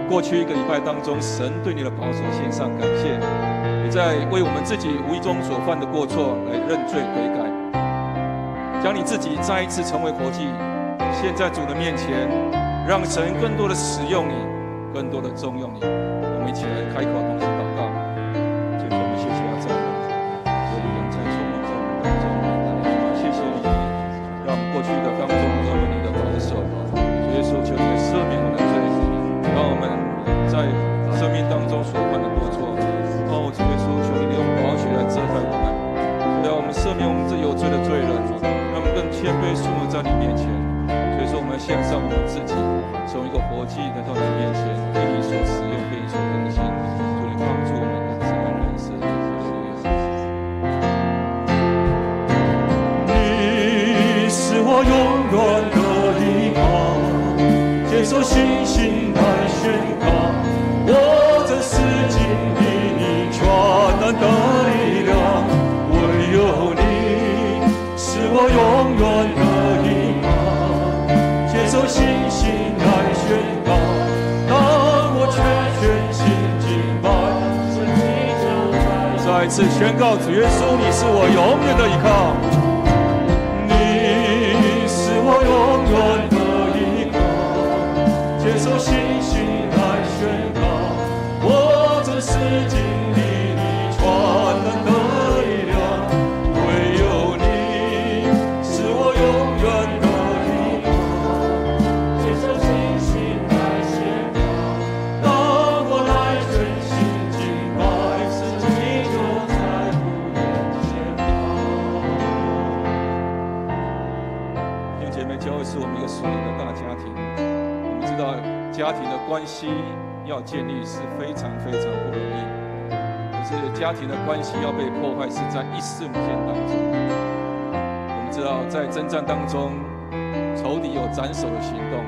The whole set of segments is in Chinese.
过去1个礼拜当中，神对你的保守献上感谢，也在为我们自己无意中所犯的过错来认罪悔改，将你自己再一次成为活祭，献在主的面前，让神更多的使用你，更多的重用你。我们一起来开口同心祷告。主，我们谢谢赞美你，所以人在错梦中当中，谢谢你，让我们过去的当中都有你的保守。主耶稣，求你赦免我们的罪，让我们在生命当中所犯的过错，主耶稣，求你用宝血来遮盖我们，让我们赦免我们这有罪的罪人，让我们更谦卑顺服在你面前。所以说，我们献上我们自己，从一个活祭来到你面前，被你所使用，被你所更新。求你帮助我们的自然人生。你是我永远的依靠，接受信心来宣告，我这是经历你全能的力量，唯有你是我永远的依靠，接受信心来宣告，当我全心敬拜，身体就在。再一次宣告，主耶稣，你是我永远的依靠，你是我永远的依靠，接受信心来宣告，我这是经历你全能的力量，唯有你是我永远的依靠，接受信心来宣告，当我来全心敬拜，神迹就在我眼前弟兄姐妹，教会是我们一个属灵的大家庭。我们知道家庭的关系要建立是非常非常不容易，可是家庭的关系要被破坏是在一瞬间当中。我们知道在征战当中，仇敌有斩首的行动，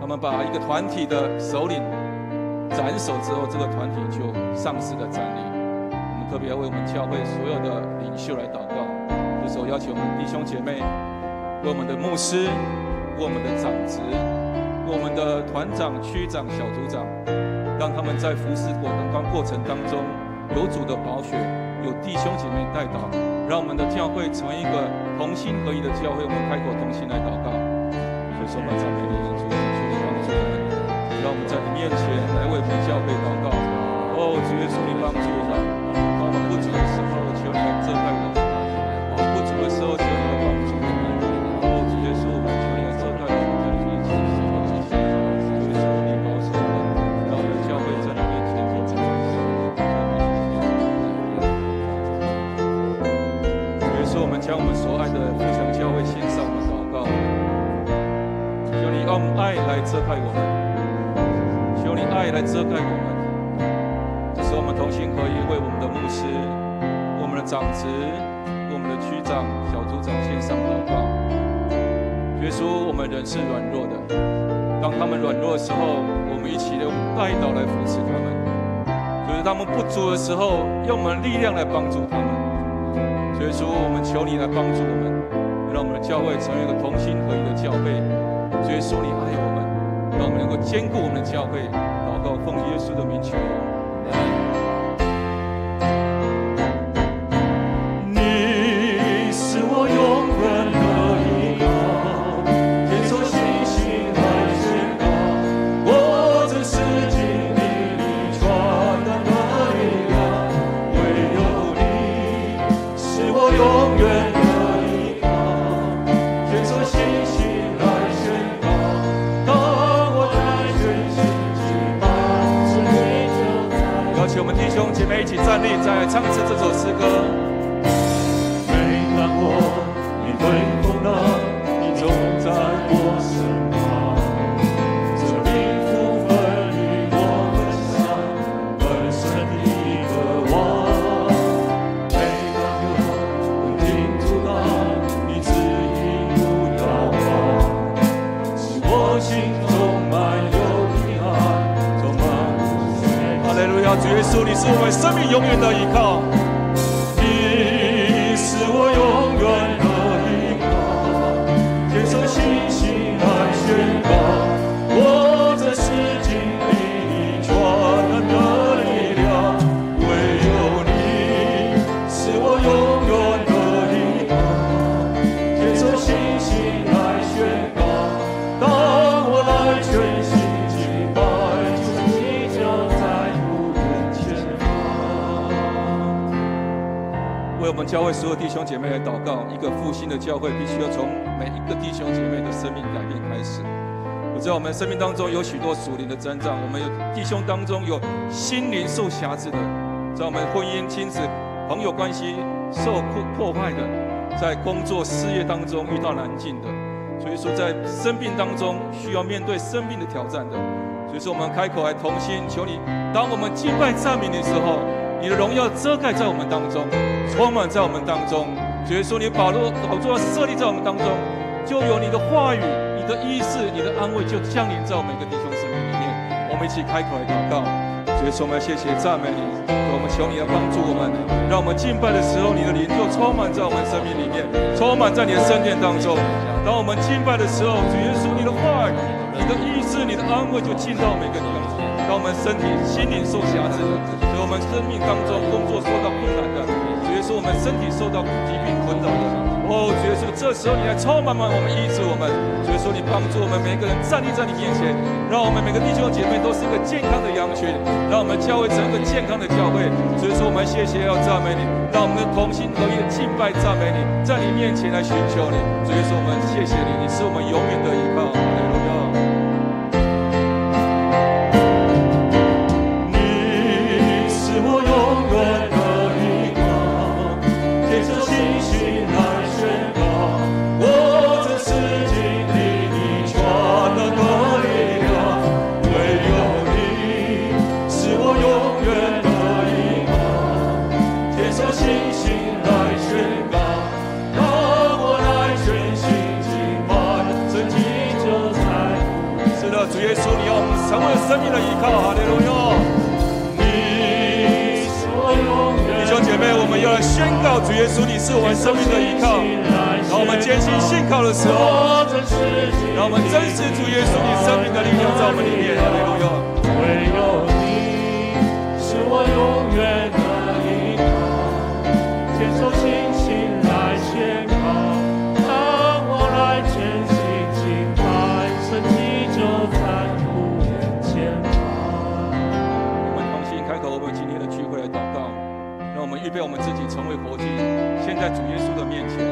他们把一个团体的首领斩首之后，这个团体就丧失了战力。我们特别要为我们教会所有的领袖来祷告。这时候邀请我们弟兄姐妹，为我们的牧师，为我们的长职，为我们的团长、区长、小组长，让他们在服侍过程当中有主的宝血，有弟兄姐妹带导，让我们的教会成为一个同心合一的教会。我们开口同心来祷告。所以说，我们赞美你，主，求你帮助我们，让我们在你面前来为我们教会祷告。主耶稣，你帮助我们，当我们不足的时候，求你来遮盖我们；不足的时候，求你来帮助我们。主耶稣，我们求你来遮盖我们，在你面前主耶稣，你保守我们，让我们教会在你面前做主。主耶稣，我们将我们所爱的富强教会献上我们祷告，求你用爱来遮盖我们，求你爱来遮盖我们。使我们同心合一，为我们的牧师、我们的长职、我们的区长、小组长献上祷告。耶稣，我们人是软弱的，当他们软弱的时候，我们一起用代祷来扶持他们；就是他们不足的时候，用我们的力量来帮助他们。耶稣，我们求你来帮助我们，让我们的教会成为一个同心合一的教会。耶稣，你爱我们，让我们能够坚固我们的教会。祷告，奉耶稣的名求。你是我永远的依靠，接受信心来宣告，我这是经历你全能的力量，唯有你是我永远的依靠，接受信心来宣告，当我在全心敬拜，是我们弟兄姐妹一起站立，再来唱一次这首诗歌。每当我面对风浪，你总在我身旁，这命福分与我分享，本身的渴望。每当有困境阻挡，你指引路导航，使我心中满有平安，充满无限。哈利路亚！主耶稣，你是我们生命永远的依靠。你是我永远的依靠，接受信心来宣告，我这是经历你全能的力量，唯有你是我永远的依靠，接受信心来宣告，当我来全心敬拜，你就在我眼前方。为我们教会所有弟兄姐妹来祷告。一个复兴的教会，必须要从每一个弟兄姐妹的生命改变开始。我知道我们生命当中有许多属灵的征兆，我们有弟兄当中有心灵受辖制的，在我们婚姻、亲子、朋友关系受破坏的，在工作、事业当中遇到难境的，所以说在生病当中需要面对生命的挑战的。所以说我们开口来同心，求你，当我们敬拜赞美你的时候，你的荣耀遮盖在我们当中，充满在我们当中。所以说，你宝座设立在我们当中，就有你的话语、你的医治、你的安慰，就降临在我们每个弟兄生命里面。我们一起开口来祷告。所以说，我们要谢谢赞美你，我们求你来帮助我们，让我们敬拜的时候，你的灵就充满在我们生命里面，充满在你的圣殿当中。当我们敬拜的时候，主耶稣，你的话语、你的医治、你的安慰就进到每个地方。当我们身体、心灵受辖制的，所以我们生命当中工作受到困难的，主耶稣，我们身体受到疾病困扰的，主耶稣，这时候你来充满我们，医治我们。主耶稣，你帮助我们每个人站立在你面前，让我们每个弟兄姐妹都是一个健康的羊群，让我们教会成一个健康的教会。所以说，我们谢谢要赞美你，让我们的同心合一的敬拜赞美你，在你面前来寻求你。主耶稣，我们谢谢你，你是我们永远的依靠。哈利路亚。主耶稣，你要我们成为生命的依靠，哈利路亚！你是我永远。弟兄姐妹，我们要来宣告主耶稣，你是我们生命的依靠。让我们坚信信靠的时候，让我们真实主耶稣你生命的力量在我们里面，哈利路亚！唯有你是我永远的依靠，接受信心来宣告，当我来全心敬拜，神迹就在我眼前旁。我们同心开口，我们今天的聚会来祷告，让我们预备我们自己成为活祭，献在主耶稣的面前，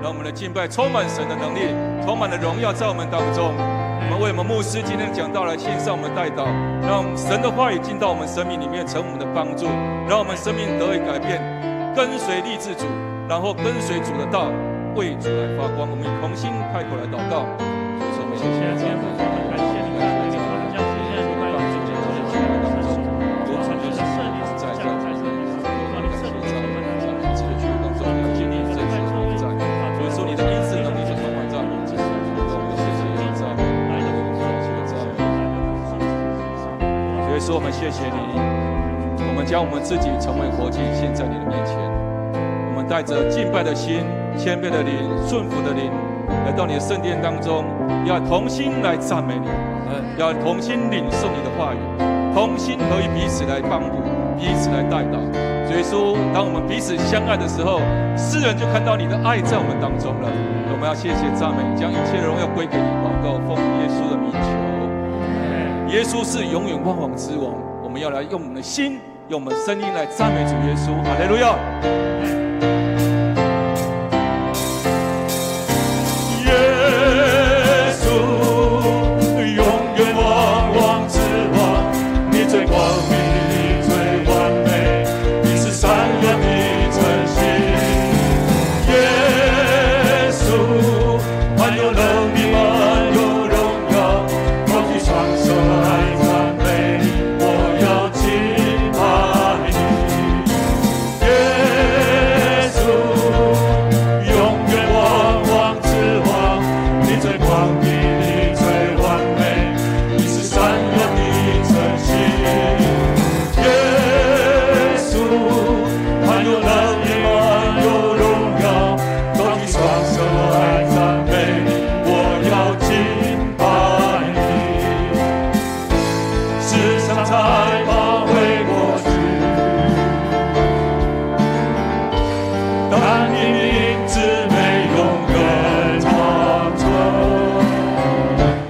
让我们的敬拜充满神的能力，充满了荣耀在我们当中。我们为我们牧师今天的讲道来献上我们的代祷，让神的话语进到我们生命里面，成我们的帮助，让我们生命得以改变，跟随立志主，然后跟随主的道，为主来发光。我们同心开口来祷告。所以说，我们谢谢今天的感谢你，感谢你，将今天的快乐今天的喜乐的圣手，多传的圣灵在教在圣灵上，让你圣灵在我们当中，一切的聚会当中，你的经历真实存在。所以说，你的医治能力就充满在我们之中。所以说，我们谢谢你，我们将我们自己成为活祭，献在你的面前。我们带着敬拜的心、谦卑的灵、顺服的灵，来到你的圣殿当中，要同心来赞美你，要同心领受你的话语，同心合一，彼此来帮助，彼此来代祷。所以说，当我们彼此相爱的时候，世人就看到你的爱在我们当中了。我们要谢谢赞美，将一切的荣耀归给你，祷告奉耶稣的名求。耶稣是永远万王之王，我们要来用我们的心，用我们的声音来赞美主耶稣。哈利路亚！耶稣永远万王之王，你最光明，你最完美。才把回过去。但你名字没永远长存，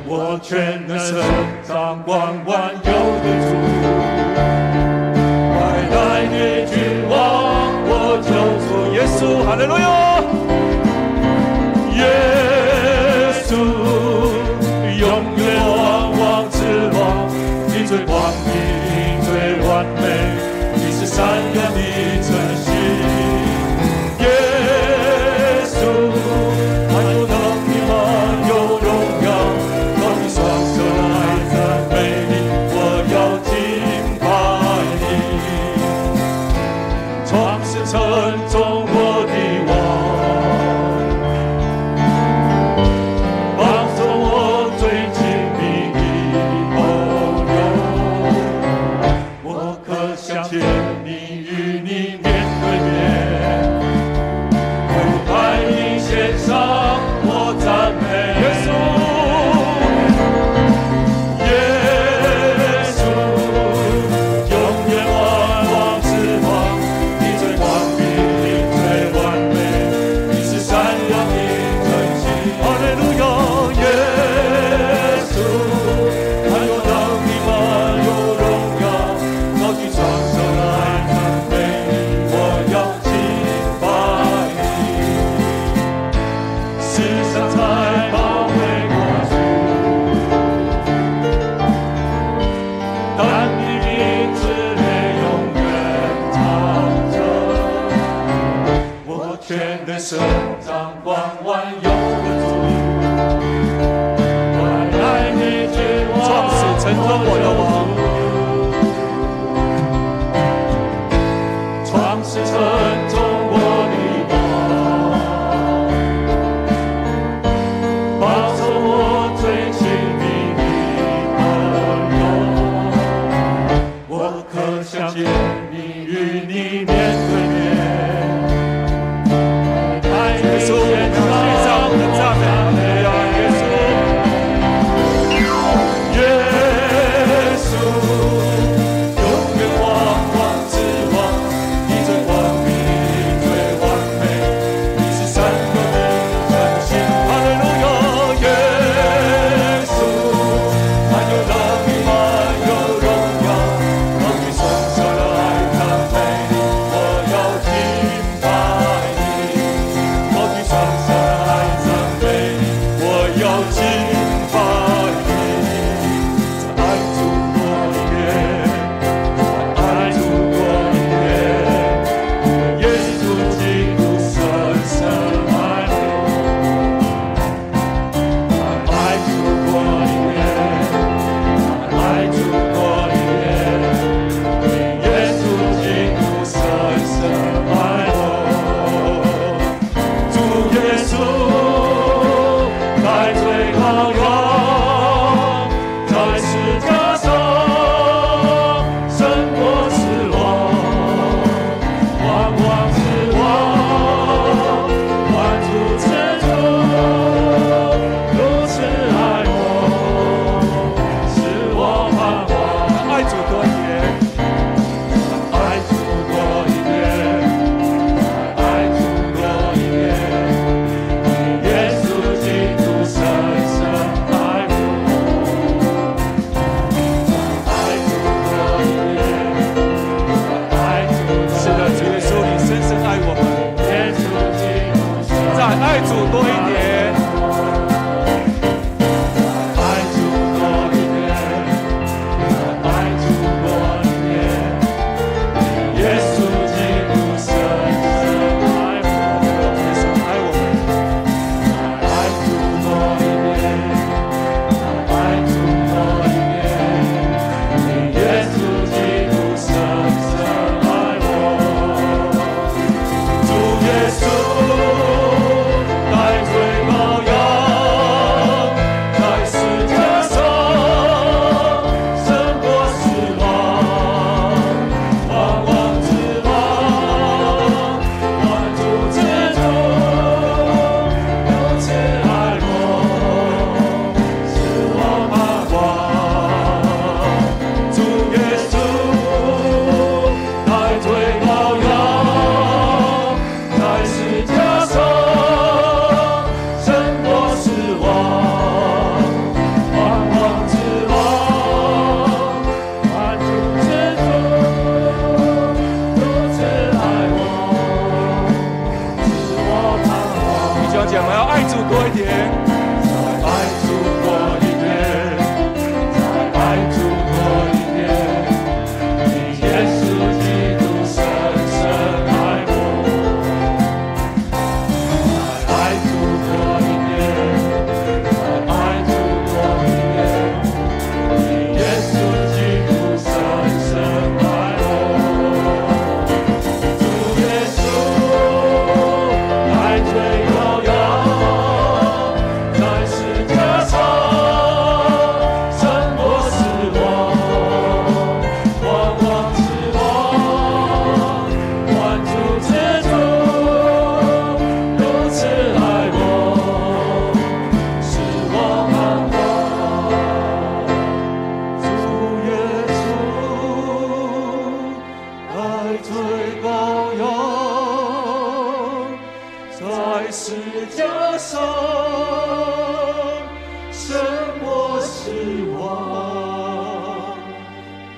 我全能神掌管万有的主，快来你君王，我救主耶稣，哈利路亚！耶稣永远王王之王，你最光明最完美，你是善良的诚信。耶稣，还有能力吗？有荣耀，当你双手来赞美你，我要敬拜你。创世沉重我的王，保守我最亲密的朋友，我可想见你与你面对面，为爱你献上我赞美耶稣。耶稣，永远万王之王，你最光明最完美，你是善良的诚信。哈利路亚！耶稣，还有能力吗？有荣耀，高举双手来赞美你，我要敬拜你。世上才把回过去，但你名字没永远长存，我全能神掌管万有的主，快来你君王，创始成终我的王，创世沉重我的王，保守我最亲密的朋友，我可想见你与你面对面。耶稣，我们献上我们的赞美，耶稣，耶稣，永远王王之王，你最光明最完美，你是善良的诚信。哈利路亚！耶稣，还有能力吗？有荣耀，高举双手来赞美你，我要敬拜你。高举双手来赞美你，我要敬拜你。在爱主多一点，在爱主多一点，耶稣基督深深爱我。在爱主多一点，在爱主多一点，耶稣基督深深爱我。主耶稣，代罪羔羊，在十架上胜过死亡，万王之王，万主之主，如此爱我，使我盼望。爱主多一点，爱主多一点，爱主多一点，耶稣基督深深爱我，爱主多一点，爱主多一点。是的，主耶稣，你深深爱我们，耶稣基督深在爱主多一点，爱主多一点，爱主多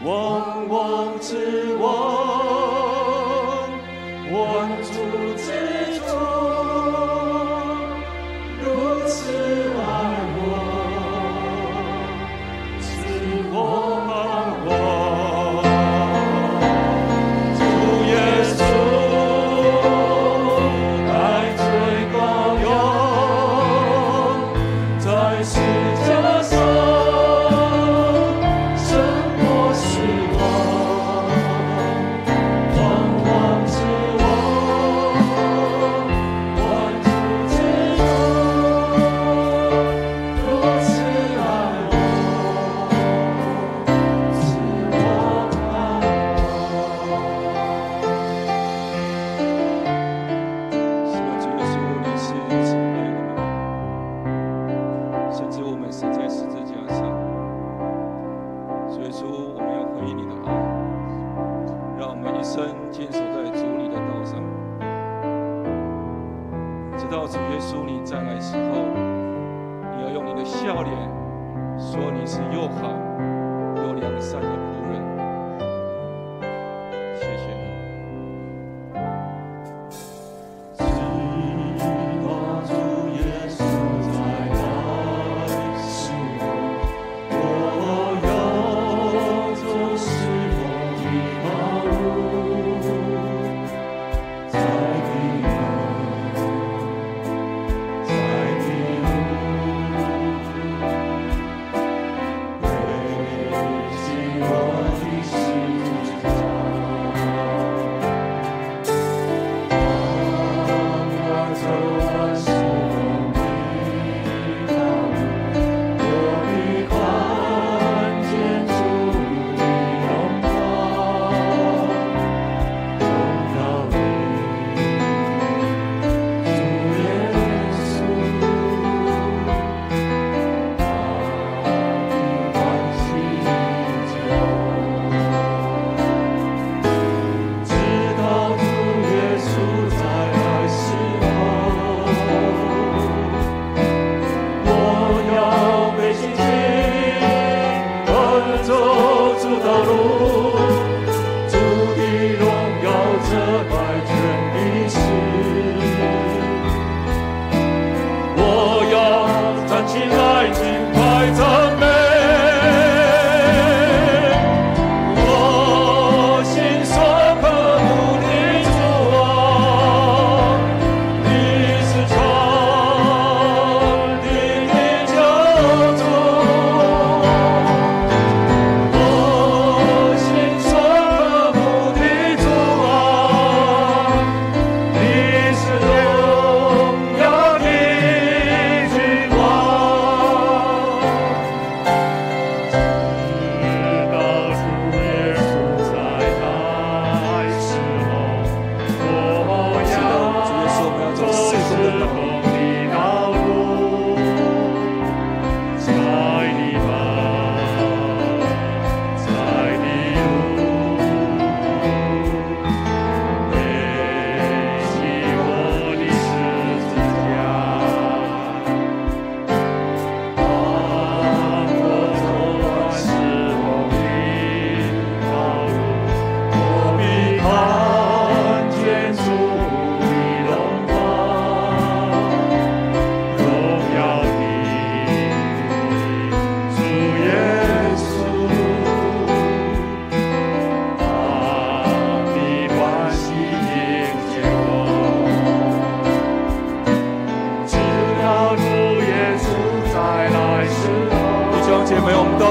往往之王，万主之主，如此爱我，使我盼望。主耶稣，爱罪羔羊，在十架上。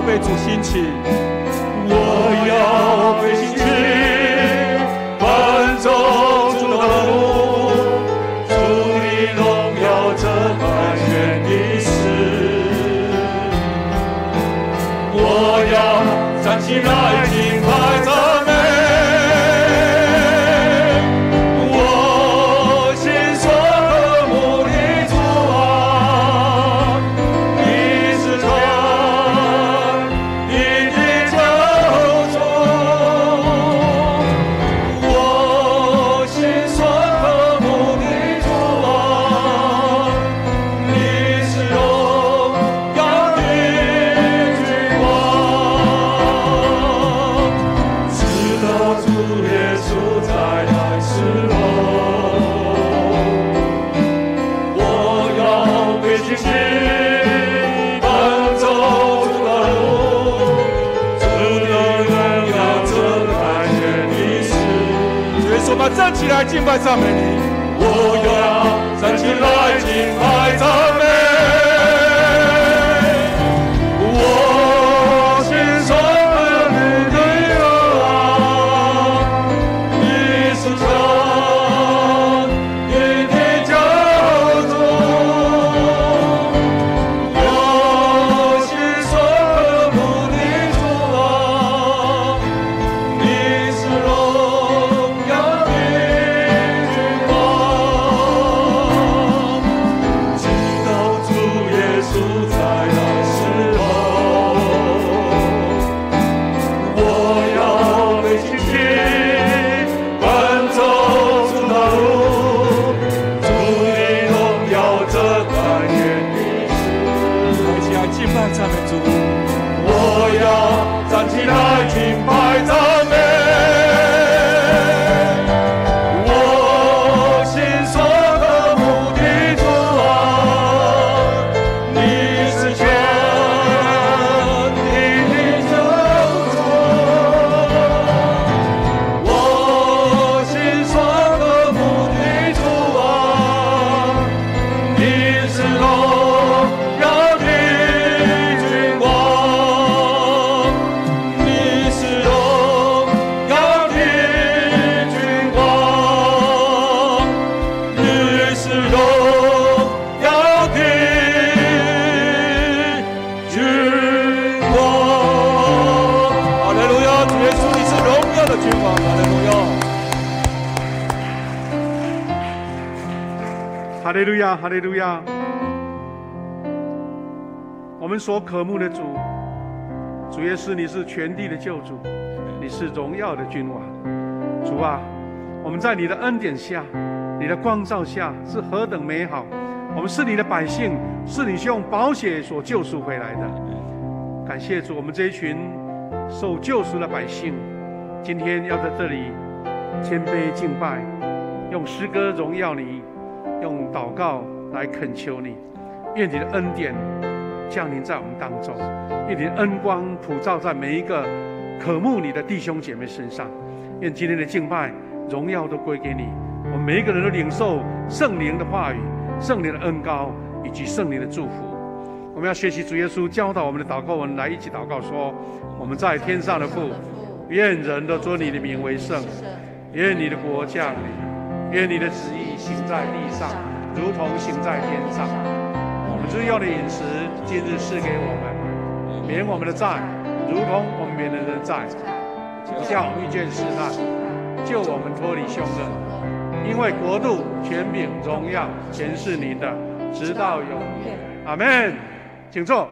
被主兴起，我要被兴起，奔走主的路，主的荣耀震撼全地时，我要站起来敬拜赞美。一定们站起来敬拜赞美你。我要站起来敬拜赞美。我心中的目的啊，你是神，你的救主。我心中的目的主啊，你是荣耀的君王。直到主耶稣再来时候，我要背起旗，奔走主道路，主的荣耀这百年的事。一起来敬拜赞美主。我要站起来敬拜赞美。我心所的目的主啊，你是全地的救主。我心所的目的主啊，你是荣耀的君王，你是荣耀的君王，你是荣耀的君王。哈利路亚，主耶稣，你是荣耀的君王。哈利路亚。哈利路亚，哈利路亚！我们所渴慕的主，主耶稣，你是全地的救主，你是荣耀的君王。主啊，我们在你的恩典下，你的光照下是何等美好！我们是你的百姓，是你用宝血所救赎回来的。感谢主，我们这一群受救赎的百姓，今天要在这里谦卑敬拜，用诗歌荣耀你，用祷告来恳求你。愿你的恩典降临在我们当中，愿你的恩光普照在每一个渴慕你的弟兄姐妹身上。愿今天的敬拜荣耀都归给你，我们每一个人都领受圣灵的话语、圣灵的恩膏以及圣灵的祝福。我们要学习主耶稣教导我们的祷告文，来一起祷告说：我们在天上的父，愿人都尊你的名为圣，愿你的国降临，愿你的旨意行在地上，如同行在天上。我们日用的饮食，今日赐给我们，免我们的债，如同我们免人的债，不叫我们遇见试探，救我们脱离凶恶。因为国度、权柄、荣耀，全是你的，直到永远。阿们。请坐。